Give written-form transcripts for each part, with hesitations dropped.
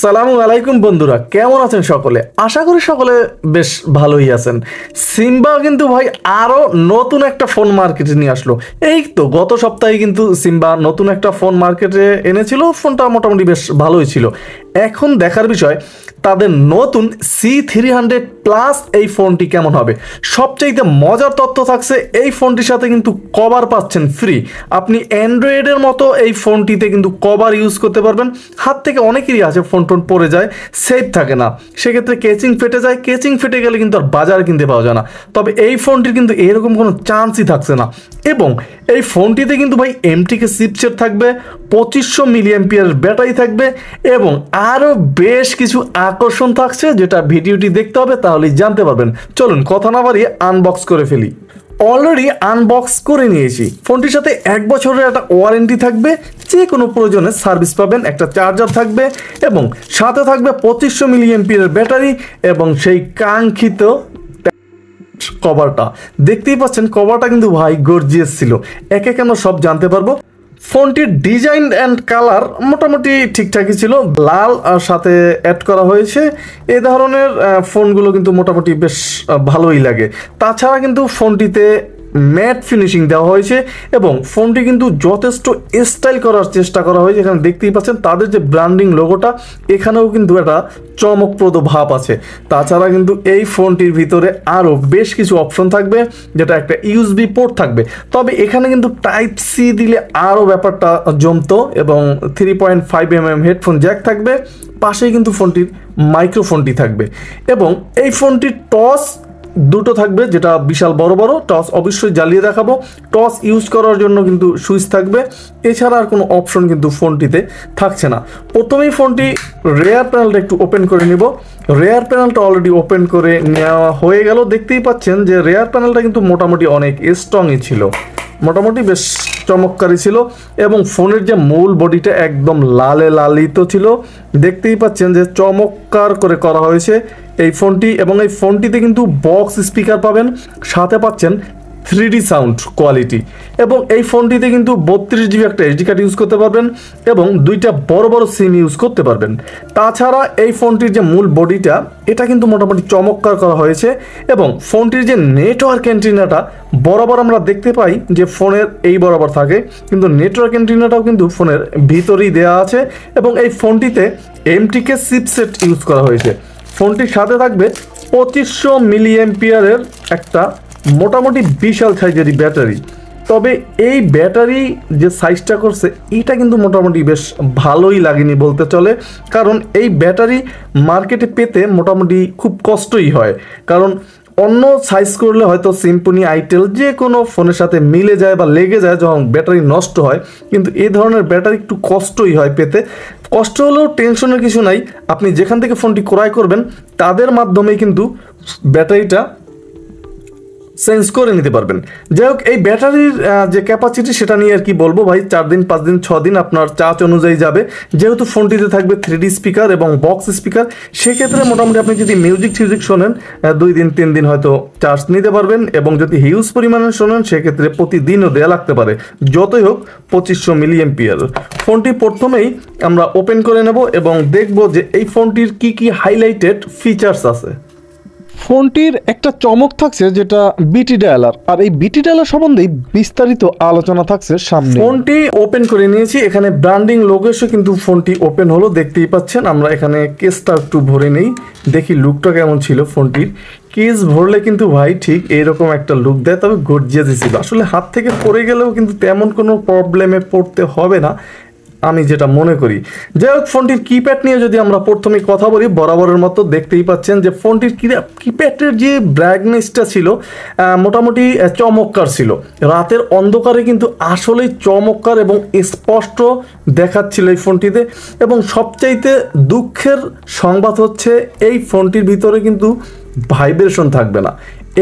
আসসালামু আলাইকুম বন্ধুরা, কেমন আছেন সকলে? আশা করি সকলে বেশ ভালোই আছেন। সিম্বা কিন্তু ভাই আরো নতুন একটা ফোন মার্কেটে নিয়ে আসলো। এই তো গত সপ্তাহে কিন্তু সিম্বা নতুন একটা ফোন মার্কেটে এনেছিল। ফোনটা মোটামুটি বেশ ভালোই ছিল। এখন দেখার বিষয় তাদের নতুন C300+ এই ফোনটি কেমন হবে। সবচাইতে মজার তথ্য থাকছে, এই ফোনটির সাথে কিন্তু কভার পাচ্ছেন ফ্রি। আপনি অ্যান্ড্রয়েডের মতো এই ফোনটিতে কিন্তু কভার ইউজ করতে পারবেন। হাত থেকে অনেকেরই আছে ফোন টোন পড়ে যায়, সেফ থাকে না, সেক্ষেত্রে কেচিং ফেটে যায়। কেচিং ফেটে গেলে কিন্তু আর বাজারে কিনতে পাওয়া যায় না। তবে এই ফোনটির কিন্তু এরকম কোনো চান্সই থাকছে না। এবং এই ফোনটিতে কিন্তু ভাই MTK চিপসেট থাকবে, 2500 মিলিঅ্যাম্পিয়ার ব্যাটারি থাকবে এবং আরও বেশ কিছু আকর্ষণ থাকছে, যেটা ভিডিওটি দেখতে হবে তাহলেই জানতে পারবেন। চলুন কথা না বাড়িয়ে আনবক্স করে ফেলি। অলরেডি আনবক্স করে নিয়েছি। ফোনটির সাথে 1 বছরের একটা ওয়ারেন্টি থাকবে, যে কোনো প্রয়োজনে সার্ভিস পাবেন, একটা চার্জার থাকবে এবং সাথে থাকবে 2500 মিলিঅ্যাম্পিয়ারের ব্যাটারি এবং সেই কাঙ্ক্ষিত কভারটা। দেখতেই পাচ্ছেন কভারটা কিন্তু ভাই গর্জিয়াস ছিল। একে কেন সব জানতে পারবো। ফোনটির ডিজাইন অ্যান্ড কালার মোটামুটি ঠিকঠাকই ছিল, লাল আর সাথে অ্যাড করা হয়েছে। এ ধরনের ফোনগুলো কিন্তু মোটামুটি বেশ ভালোই লাগে। তাছাড়া কিন্তু ফোনটিতে ম্যাট ফিনিশিং দেওয়া হয়েছে এবং ফোনটি কিন্তু যথেষ্ট স্টাইল করার চেষ্টা করা হয়েছে। এখানে দেখতেই পাচ্ছেন তাদের যে ব্র্যান্ডিং লোগোটা, এখানেও কিন্তু একটা চমকপ্রদ ভাব আছে। তাছাড়া কিন্তু এই ফোনটির ভিতরে আরও বেশ কিছু অপশন থাকবে, যেটা একটা USB পোর্ট থাকবে। তবে এখানে কিন্তু Type-C দিলে আরও ব্যাপারটা জমতো এবং 3.5mm হেডফোন জ্যাক থাকবে। পাশেই কিন্তু ফোনটির মাইক্রোফোনটি থাকবে এবং এই ফোনটির টস দুটো থাকবে, যেটা বিশাল বড় বড় টস। অবশ্যই জ্বালিয়ে দেখাবো। টস ইউজ করার জন্য কিন্তু সুইচ থাকবে, এছাড়া আর কোনো অপশন কিন্তু ফোনটিতে থাকছে না। প্রথমেই ফোনটি রেয়ার প্যানেলটা একটু ওপেন করে নিব। রেয়ার প্যানেলটা অলরেডি ওপেন করে নেওয়া হয়ে গেল। দেখতেই পাচ্ছেন যে রেয়ার প্যানেলটা কিন্তু মোটামুটি অনেক স্ট্রংই ছিল, মোটামুটি বেশ চমৎকারই ছিল এবং ফোনের যে মূল বডিটা একদম লালে লালিত ছিল। দেখতেই পাচ্ছেন যে চমৎকার করে করা হয়েছে এই ফোনটি এবং এই ফোনটিতে কিন্তু বক্স স্পিকার পাবেন, সাথে পাচ্ছেন 3D সাউন্ড কোয়ালিটি এবং এই ফোনটিতে কিন্তু 32GB একটা SD কার্ড ইউজ করতে পারবেন এবং দুইটা বড় বড় সিম ইউজ করতে পারবেন। তাছাড়া এই ফোনটির যে মূল বডিটা, এটা কিন্তু মোটামুটি চমৎকার করা হয়েছে এবং ফোনটির যে নেটওয়ার্ক অ্যান্টেনাটা বরাবর আমরা দেখতে পাই যে ফোনের এই বরাবর থাকে, কিন্তু নেটওয়ার্ক অ্যান্টেনাটাও কিন্তু ফোনের ভিতরেই দেওয়া আছে এবং এই ফোনটিতে MTK চিপসেট ইউজ করা হয়েছে। ফোনটির সাথে থাকবে 2500 মিলিঅ্যাম্পিয়ারের একটা মোটামুটি বিশাল সাইজেরই ব্যাটারি। তবে এই ব্যাটারি যে সাইজটা করছে, এটা কিন্তু মোটামুটি বেশ ভালোই লাগেনি বলতে চলে, কারণ এই ব্যাটারি মার্কেটে পেতে মোটামুটি খুব কষ্টই হয়। কারণ অন্য সাইজ করলে হয়তো সিম্ফনি, আইটেল যে কোনো ফোনের সাথে মিলে যায় বা লেগে যায় যখন ব্যাটারি নষ্ট হয়, কিন্তু এই ধরনের ব্যাটারি একটু কষ্টই হয় পেতে। কষ্ট হলেও টেনশনের কিছু নাই, আপনি যেখান থেকে ফোনটি ক্রয় করবেন তাদের মাধ্যমেই কিন্তু ব্যাটারিটা চেঞ্জ করে নিতে পারবেন। যাই হোক, এই ব্যাটারির যে ক্যাপাসিটি সেটা নিয়ে আর কি বলবো ভাই, 4 দিন 5 দিন 6 দিন আপনার চার্জ অনুযায়ী যাবে। যেহেতু ফোনটিতে থাকবে 3D স্পিকার এবং বক্স স্পিকার, সেক্ষেত্রে মোটামুটি আপনি যদি মিউজিক শোনেন 2 দিন 3 দিন হয়তো চার্জ নিতে পারবেন এবং যদি হিউজ পরিমাণে শোনেন সেক্ষেত্রে প্রতিদিনও দেওয়া লাগতে পারে। যতই হোক 2500 মিলিঅ্যাম্পিয়ার। ফোনটি প্রথমেই আমরা ওপেন করে নেব এবং দেখব যে এই ফোনটির কি কি হাইলাইটেড ফিচার্স আছে। ফোনটির একটা চমক থাকছে, যেটা BT ডায়ালার, আর এই BT ডায়ালার সম্বন্ধে বিস্তারিত আলোচনা থাকছে সামনে। ফোনটি ওপেন করে নিয়েছি, এখানে ব্র্যান্ডিং লোগো এসে কিন্তু ফোনটি ওপেন হলো, দেখতেই পাচ্ছেন। আমরা এখানে কেসটা একটু ভরে নেই, দেখি লুকটা কেমন ছিল ফোনটির। কেস ভরলে কিন্তু ভাই ঠিক এইরকম একটা লুক দেয়, তবে গর্জিয়াস ছিল। আসলে হাত থেকে পড়ে গেলেও কিন্তু তেমন কোনো প্রবলেমে পড়তে হবে না, আমি যেটা মনে করি। যাই হোক, ফোনটির কিপ্যাড নিয়ে যদি আমরা প্রথমে কথা বলি, বরাবরের মতো দেখতেই পাচ্ছেন যে ফোনটির কিপ্যাডের যে ব্রাইটনেসটা ছিল মোটামুটি চমৎকার ছিল। রাতের অন্ধকারে কিন্তু আসলেই চমৎকার এবং স্পষ্ট দেখাচ্ছিল এই ফোনটিতে। এবং সবচাইতে দুঃখের সংবাদ হচ্ছে এই ফোনটির ভিতরে কিন্তু ভাইব্রেশন থাকবে না।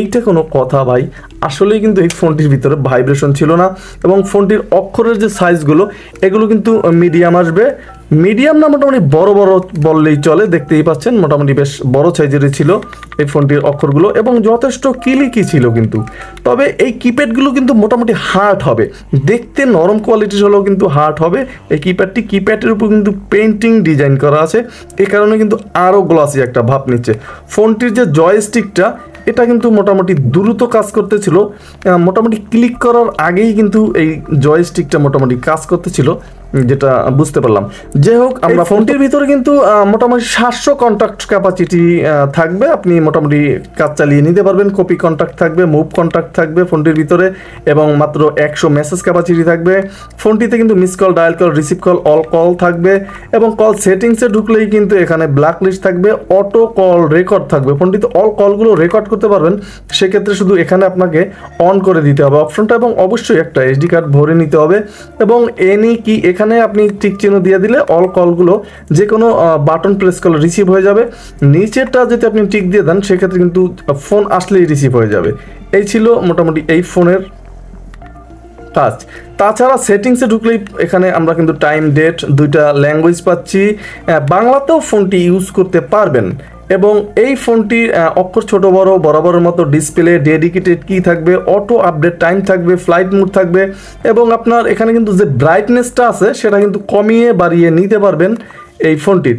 এইটা কোনো কথা ভাই, আসলেই কিন্তু এই ফোনটির ভিতরে ভাইব্রেশন ছিল না এবং ফোনটির অক্ষরের যে সাইজগুলো, এগুলো কিন্তু মিডিয়াম আসবে, মিডিয়াম না মোটামুটি বড় বড় বললেই চলে, দেখতেই পাচ্ছেন মোটামুটি বেশ বড় সাইজেরই ছিল এই ফোনটির অক্ষরগুলো এবং যথেষ্ট ক্লিকি ছিল কিন্তু। তবে এই কিপ্যাডগুলো কিন্তু মোটামুটি হার্ড হবে, দেখতে নরম কোয়ালিটির হলেও কিন্তু হার্ড হবে। এই কিপ্যাডের উপর কিন্তু পেন্টিং ডিজাইন করা আছে, এই কারণে কিন্তু আরও গ্লসি একটা ভাব নিচ্ছে। ফোনটির যে জয়স্টিকটা এটা কিন্তু মোটামুটি দ্রুত কাজ করতেছিল, মোটামুটি ক্লিক করার আগেই কিন্তু এই জয়স্টিকটা মোটামুটি কাজ করতেছিল, যেটা বুঝতে পারলাম। যাই হোক, আমরা ফোনটির ভিতরে কিন্তু মোটামুটি 700 কন্ট্যাক্ট ক্যাপাসিটি থাকবে, আপনি মোটামুটি কাজ চালিয়ে নিতে পারবেন। কপি কন্ট্যাক্ট থাকবে, মুভ কন্ট্যাক্ট থাকবে ফোনটির ভিতরে এবং মাত্র 100 মেসেজ ক্যাপাসিটি থাকবে। ফোনটিতে কিন্তু miss call, dial call, receive call, all call থাকবে এবং কল সেটিংসে ঢুকলেই কিন্তু এখানে ব্ল্যাক লিস্ট থাকবে, অটো কল রেকর্ড থাকবে। ফোনটিতে অল কলগুলো রেকর্ড করতে পারবেন, সেক্ষেত্রে শুধু এখানে আপনাকে অন করে দিতে হবে অপশনটা এবং অবশ্যই একটা এসডি কার্ড ভরে নিতে হবে এবং এনি কি এখানে আপনি টিক চিহ্ন দিয়ে দিলে অল কলগুলো যে কোনো বাটন প্রেস করলে রিসিভ হয়ে যাবে। নিচেরটা যদি আপনি টিক দিয়ে দেন সেক্ষেত্রে কিন্তু ফোন আসলেই রিসিভ হয়ে যাবে। এই ছিল মোটামুটি এই ফোনের কাজ। তাছাড়া সেটিংসে ঢুকলেই এখানে আমরা কিন্তু টাইম, ডেট, দুইটা ল্যাঙ্গুয়েজ পাচ্ছি, বাংলাতেও ফোনটি ইউজ করতে পারবেন এবং এই ফোনটির অক্ষর ছোট বড় বরাবরের মতো ডিসপ্লে, ডেডিকেটেড কি থাকবে, অটো আপডেট টাইম থাকবে, ফ্লাইট মোড থাকবে এবং আপনার এখানে কিন্তু যে ব্রাইটনেসটা আছে সেটা কিন্তু কমিয়ে বাড়িয়ে নিতে পারবেন এই ফোনটির,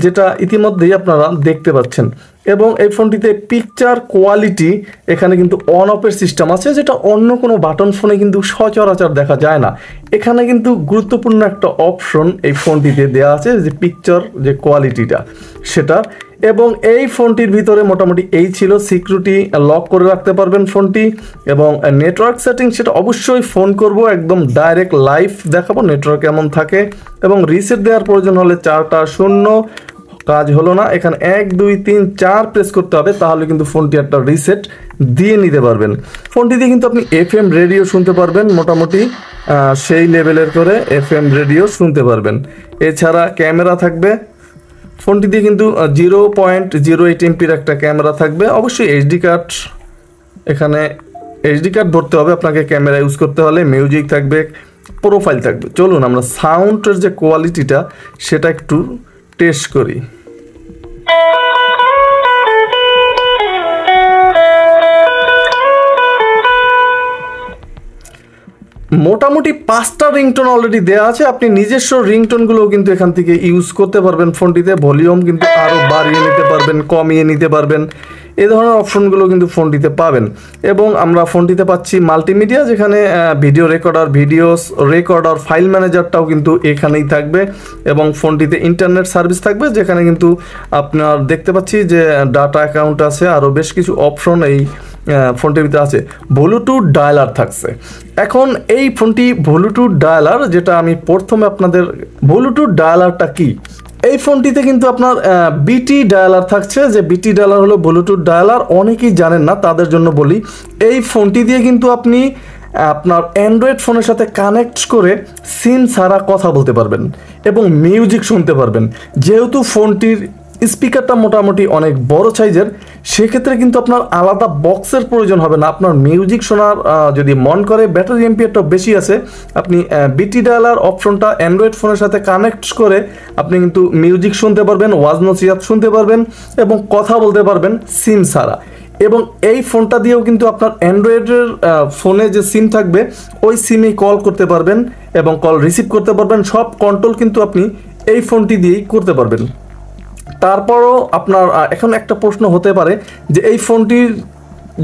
যেটা ইতিমধ্যেই আপনারা দেখতে পাচ্ছেন। এবং এই ফোনটিতে পিকচার কোয়ালিটি এখানে কিন্তু অন অফের সিস্টেম আছে, যেটা অন্য কোনো বাটন ফোনে কিন্তু সচরাচর দেখা যায় না। এখানে কিন্তু গুরুত্বপূর্ণ একটা অপশন এই ফোনটিতে দেওয়া আছে, যে পিকচার যে কোয়ালিটিটা সেটা। এবং এই ফোনটির ভিতরে মোটামুটি এই ছিল, সিকিউরিটি লক করে রাখতে পারবেন ফোনটি এবং নেটওয়ার্ক সেটিং সেটা অবশ্যই ফোন করব, একদম ডাইরেক্ট লাইভ দেখাবো নেটওয়ার্ক কেমন থাকে এবং রিসেট দেওয়ার প্রয়োজন হলে 4টা 0 কাজ হলো না, এখানে 1 2 3 4 প্রেস করতে হবে, তাহলে কিন্তু ফোনটি একটা রিসেট দিয়ে নিতে পারবেন। ফোনটি দিয়ে কিন্তু আপনি FM রেডিও শুনতে পারবেন, মোটামুটি সেই লেভেলের করে FM রেডিও শুনতে পারবেন। এছাড়া ক্যামেরা থাকবে ফোনটি দিয়ে, কিন্তু 0.08 এমপির একটা ক্যামেরা থাকবে। অবশ্যই এইচডি কার্ড, এখানে এইচডি কার্ড ভরতে হবে আপনাকে ক্যামেরা ইউজ করতে হলে। মিউজিক থাকবে, প্রোফাইল থাকবে। চলুন আমরা সাউন্ডের যে কোয়ালিটিটা সেটা একটু টেস্ট করি। মোটামুটি 5টা রিংটোন অলরেডি দেওয়া আছে, আপনি নিজস্ব রিংটোনগুলোও কিন্তু এখান থেকে ইউজ করতে পারবেন ফোনটিতে। ভলিউম কিন্তু আরও বাড়িয়ে নিতে পারবেন, কমিয়ে নিতে পারবেন, এই ধরনের অপশনগুলো কিন্তু ফোনটিতে পাবেন। এবং আমরা ফোনটিতে পাচ্ছি মাল্টিমিডিয়া, যেখানে ভিডিও রেকর্ডার, ফাইল ম্যানেজারটাও কিন্তু এখানেই থাকবে এবং ফোনটিতে ইন্টারনেট সার্ভিস থাকবে, যেখানে কিন্তু আপনার দেখতে পাচ্ছি যে ডাটা অ্যাকাউন্ট আছে, আরও বেশ কিছু অপশন এই ফোনটির ভিতরে আছে। ব্লুটুথ ডায়ালার থাকছে। এখন এই ফোনটি ব্লুটুথ ডায়ালার, যেটা আমি প্রথমে আপনাদের, ব্লুটুথ ডায়ালারটা কি, এই ফোনটিতে কিন্তু আপনার বিটি ডায়ালার থাকছে। যে বিটি ডায়ালার হলো ব্লুটুথ ডায়ালার, অনেকেই জানেন না, তাদের জন্য বলি। এই ফোনটি দিয়ে কিন্তু আপনি আপনার অ্যান্ড্রয়েড ফোনের সাথে কানেক্ট করে সিম ছাড়া কথা বলতে পারবেন এবং মিউজিক শুনতে পারবেন। যেহেতু ফোনটির স্পিকারটা মোটামুটি অনেক বড় সাইজের, সেক্ষেত্রে কিন্তু আপনার আলাদা বক্সের প্রয়োজন হবে না। আপনার মিউজিক শোনার যদি মন করে, ব্যাটারি এমপিআরটা বেশি আছে, আপনি বিটি ডায়ালার অপশনটা অ্যান্ড্রয়েড ফোনের সাথে কানেক্ট করে আপনি কিন্তু মিউজিক শুনতে পারবেন, ওয়াজ নসিহাত শুনতে পারবেন এবং কথা বলতে পারবেন সিম ছাড়া। এবং এই ফোনটা দিয়েও কিন্তু আপনার অ্যান্ড্রয়েডের ফোনে যে সিম থাকবে ওই সিমেই কল করতে পারবেন এবং কল রিসিভ করতে পারবেন। সব কন্ট্রোল কিন্তু আপনি এই ফোনটি দিয়েই করতে পারবেন। তারপরও আপনার এখন একটা প্রশ্ন হতে পারে যে এই ফোনটির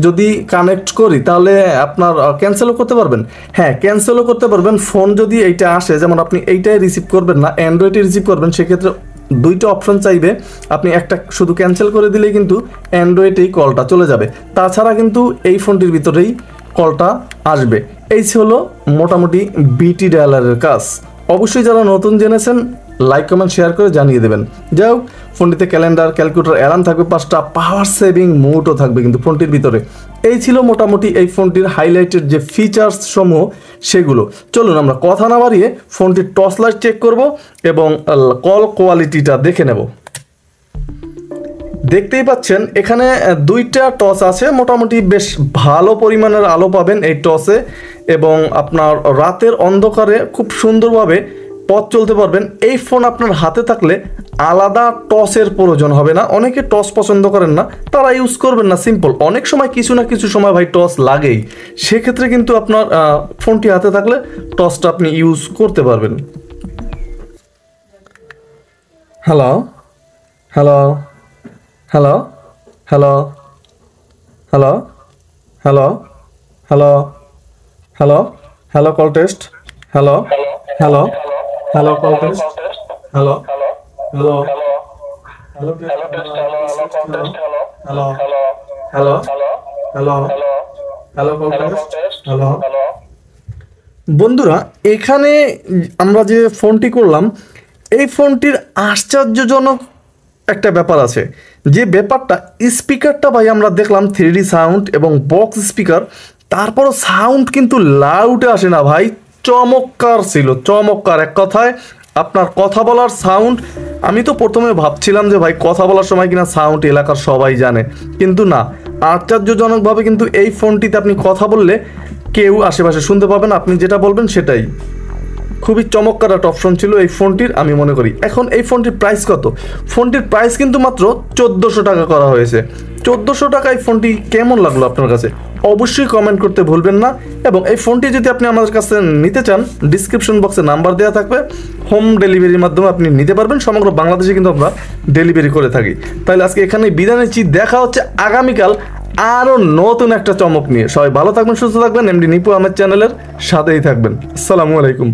যদি কানেক্ট করি তাহলে আপনার ক্যান্সেলও করতে পারবেন। হ্যাঁ, ক্যান্সেলও করতে পারবেন। ফোন যদি এইটা আসে, যেমন আপনি এইটাই রিসিভ করবেন না, অ্যান্ড্রয়েডে রিসিভ করবেন, সেক্ষেত্রে দুইটা অপশন চাইবে, আপনি একটা শুধু ক্যান্সেল করে দিলেই কিন্তু অ্যান্ড্রয়েডেই কলটা চলে যাবে। তাছাড়া কিন্তু এই ফোনটির ভিতরেই কলটা আসবে। এই ছিল মোটামুটি বিটি ডায়ালারের কাজ। অবশ্যই যারা নতুন জেনেছেন লাইক কমেন্ট শেয়ার করে জানিয়ে দেবেন। যাই হোক, ফোনটিতে ক্যালেন্ডার, ক্যালকুলেটর, অ্যালার্ম থাকবে 5টা, পাওয়ার সেভিং মোডও থাকবে কিন্তু ফোনটির ভিতরে। এই ছিল মোটামুটি এই ফোনটির হাইলাইটেড যে ফিচার্স সমূহ সেগুলো। চলুন আমরা কথা না বাড়িয়ে ফোনটির টর্চ লাইট চেক করব এবং কল কোয়ালিটিটা দেখে নেব। দেখতেই পাচ্ছেন এখানে 2টা টর্চ আছে, মোটামুটি বেশ ভালো পরিমাণের আলো পাবেন এই টর্চে এবং আপনার রাতের অন্ধকারে খুব সুন্দরভাবে পথ চলতে পারবেন। এই ফোন আপনার হাতে থাকলে আলাদা টসের প্রয়োজন হবে না। অনেকে টস পছন্দ করেন না, তারা ইউজ করবেন না, সিম্পল। অনেক সময় কিছু না কিছু সময় ভাই টস লাগেই, সেক্ষেত্রে কিন্তু আপনার ফোনটি হাতে থাকলে টসটা আপনি ইউজ করতে পারবেন। Hello hello hello hello hello hello hello hello hello call test. Hello hello hello call test. Hello hello hello hello hello hello hello call test. Hello. বন্ধুরা, এখানে আমরা যে ফোনটি করলাম, এই ফোনটির আশ্চর্যজনক একটা ব্যাপার আছে। যে ব্যাপারটা, স্পিকারটা ভাই আমরা দেখলাম 3D সাউন্ড এবং বক্স স্পিকার, তারপরও সাউন্ড কিন্তু লাউডে আসে না ভাই। চমৎকার ছিল, চমৎকার। এক কথায় আপনার কথা বলার সাউন্ড, আমি তো প্রথমে ভাবছিলাম যে ভাই কথা বলার সময় কিনা সাউন্ড এলাকার সবাই জানে, কিন্তু না, আশ্চর্যজনকভাবে কিন্তু এই ফোনটিতে আপনি কথা বললে কেউ আশেপাশে শুনতে পাবেন, আপনি যেটা বলবেন সেটাই। খুবই চমৎকার একটা অপশন ছিল এই ফোনটির, আমি মনে করি। এখন এই ফোনটির প্রাইস কত? ফোনটির প্রাইস কিন্তু মাত্র 1400 টাকা করা হয়েছে। 1400 টাকায় ফোনটি কেমন লাগলো আপনার কাছে? অবশ্যই কমেন্ট করতে ভুলবেন না। এবং এই ফোনটি যদি আপনি আমাদের কাছে নিতে চান, ডিসক্রিপশন বক্সে নাম্বার দেওয়া থাকবে, হোম ডেলিভারির মাধ্যমে আপনি নিতে পারবেন। সমগ্র বাংলাদেশে কিন্তু আমরা ডেলিভারি করে থাকি। তাহলে আজকে এখানে বিদায় নিচ্ছি, দেখা হচ্ছে আগামীকাল আরও নতুন একটা চমক নিয়ে। সবাই ভালো থাকবেন, সুস্থ থাকবেন। এমডি নিপু আহমেদ চ্যানেলের সাথেই থাকবেন। আসসালামু আলাইকুম।